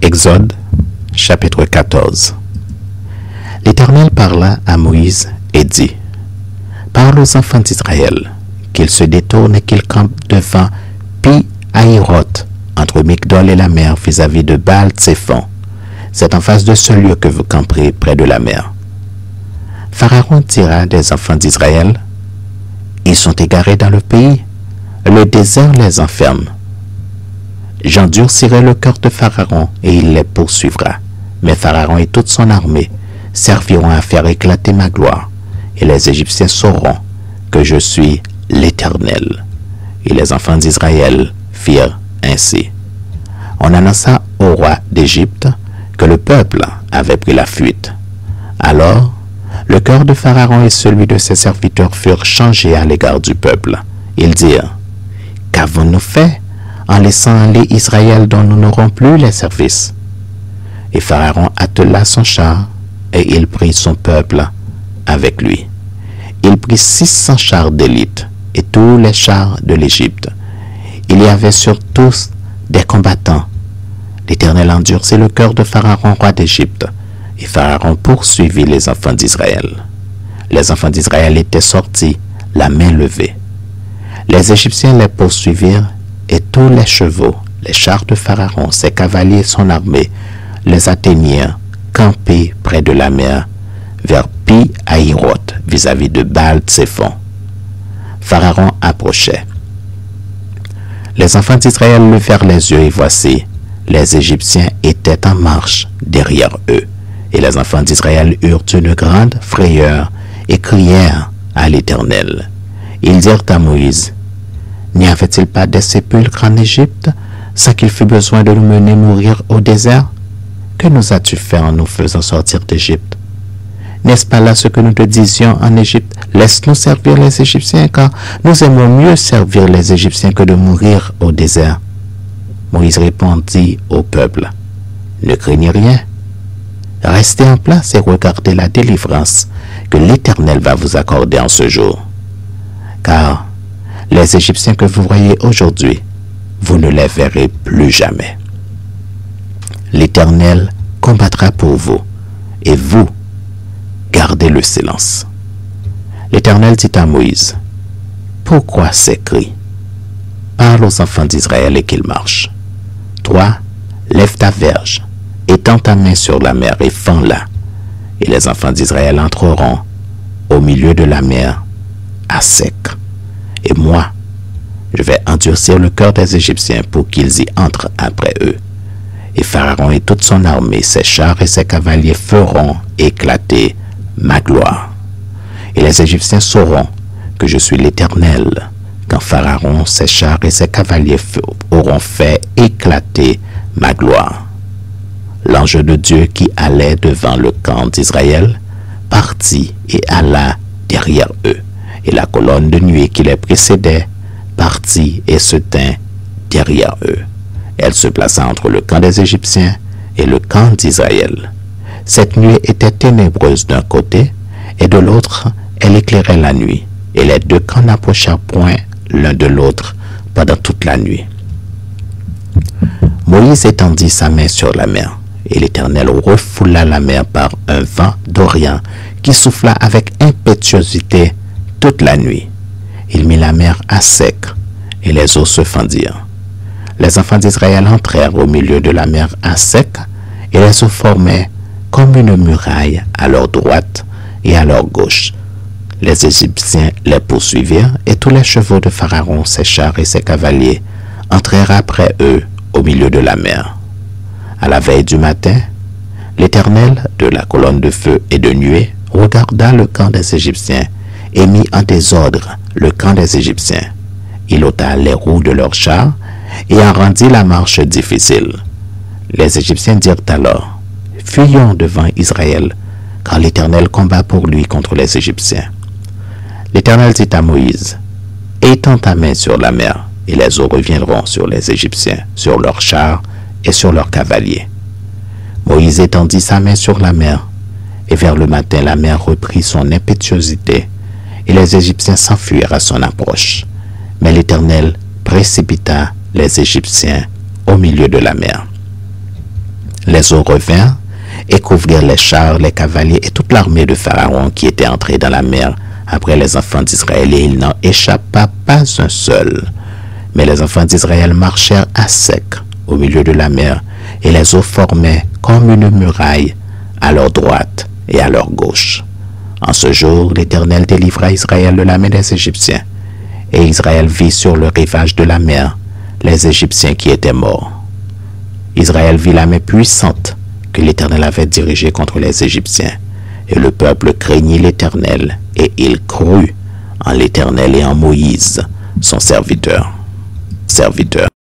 Exode, chapitre 14. L'Éternel parla à Moïse et dit, « Parle aux enfants d'Israël, qu'ils se détournent et qu'ils campent devant Pi-Hahiroth, entre Migdol et la mer, vis-à-vis de Baal-Tséphon. C'est en face de ce lieu que vous camperez près de la mer. » Pharaon dira des enfants d'Israël, « Ils sont égarés dans le pays, le désert les enferme. J'endurcirai le cœur de Pharaon et il les poursuivra. Mais Pharaon et toute son armée serviront à faire éclater ma gloire, et les Égyptiens sauront que je suis l'Éternel. » Et les enfants d'Israël firent ainsi. On annonça au roi d'Égypte que le peuple avait pris la fuite. Alors, le cœur de Pharaon et celui de ses serviteurs furent changés à l'égard du peuple. Ils dirent, « Qu'avons-nous fait en laissant aller Israël dont nous n'aurons plus les services? » Et Pharaon attela son char, et il prit son peuple avec lui. Il prit 600 chars d'élite et tous les chars de l'Égypte. Il y avait sur tous des combattants. L'Éternel endurcit le cœur de Pharaon, roi d'Égypte, et Pharaon poursuivit les enfants d'Israël. Les enfants d'Israël étaient sortis, la main levée. Les Égyptiens les poursuivirent, et tous les chevaux, les chars de Pharaon, ses cavaliers et son armée, les atteignirent, campés près de la mer, vers Pi-Hahiroth, vis-à-vis de Baal-Tséphon. Pharaon approchait. Les enfants d'Israël levèrent les yeux, et voici, les Égyptiens étaient en marche derrière eux. Et les enfants d'Israël eurent une grande frayeur et crièrent à l'Éternel. Ils dirent à Moïse, « N'y avait-il pas des sépulcres en Égypte, sans qu'il fût besoin de nous mener mourir au désert? Que nous as-tu fait en nous faisant sortir d'Égypte? N'est-ce pas là ce que nous te disions en Égypte? Laisse-nous servir les Égyptiens, car nous aimons mieux servir les Égyptiens que de mourir au désert. » Moïse répondit au peuple, « Ne craignez rien. Restez en place et regardez la délivrance que l'Éternel va vous accorder en ce jour. Car les Égyptiens que vous voyez aujourd'hui, vous ne les verrez plus jamais. L'Éternel combattra pour vous, et vous, gardez le silence. » L'Éternel dit à Moïse, « Pourquoi ces cris? Parle aux enfants d'Israël et qu'ils marchent. Toi, lève ta verge, étends ta main sur la mer et fends-la, et les enfants d'Israël entreront au milieu de la mer à sec. Et moi, je vais endurcir le cœur des Égyptiens pour qu'ils y entrent après eux. Et Pharaon et toute son armée, ses chars et ses cavaliers feront éclater ma gloire. Et les Égyptiens sauront que je suis l'Éternel, quand Pharaon, ses chars et ses cavaliers auront fait éclater ma gloire. » L'ange de Dieu qui allait devant le camp d'Israël partit et alla derrière eux, et la colonne de nuée qui les précédait partit et se tint derrière eux. Elle se plaça entre le camp des Égyptiens et le camp d'Israël. Cette nuée était ténébreuse d'un côté, et de l'autre, elle éclairait la nuit, et les deux camps n'approchèrent point l'un de l'autre pendant toute la nuit. Moïse étendit sa main sur la mer, et l'Éternel refoula la mer par un vent d'Orient qui souffla avec impétuosité toute la nuit. Il mit la mer à sec, et les eaux se fendirent. Les enfants d'Israël entrèrent au milieu de la mer à sec, et les eaux formaient comme une muraille à leur droite et à leur gauche. Les Égyptiens les poursuivirent, et tous les chevaux de Pharaon, ses chars et ses cavaliers entrèrent après eux au milieu de la mer. À la veille du matin, l'Éternel, de la colonne de feu et de nuée, regarda le camp des Égyptiens et mit en désordre le camp des Égyptiens. Il ôta les roues de leurs chars et en rendit la marche difficile. Les Égyptiens dirent alors, « Fuyons devant Israël, car l'Éternel combat pour lui contre les Égyptiens. » L'Éternel dit à Moïse, « Étends ta main sur la mer, et les eaux reviendront sur les Égyptiens, sur leurs chars et sur leurs cavaliers. » Moïse étendit sa main sur la mer, et vers le matin la mer reprit son impétuosité, et les Égyptiens s'enfuirent à son approche. Mais l'Éternel précipita les Égyptiens au milieu de la mer. Les eaux revinrent et couvrirent les chars, les cavaliers et toute l'armée de Pharaon qui était entrée dans la mer après les enfants d'Israël, et il n'en échappa pas un seul. Mais les enfants d'Israël marchèrent à sec au milieu de la mer, et les eaux formaient comme une muraille à leur droite et à leur gauche. En ce jour, l'Éternel délivra Israël de la main des Égyptiens, et Israël vit sur le rivage de la mer les Égyptiens qui étaient morts. Israël vit la main puissante que l'Éternel avait dirigée contre les Égyptiens, et le peuple craignit l'Éternel, et il crut en l'Éternel et en Moïse, son serviteur.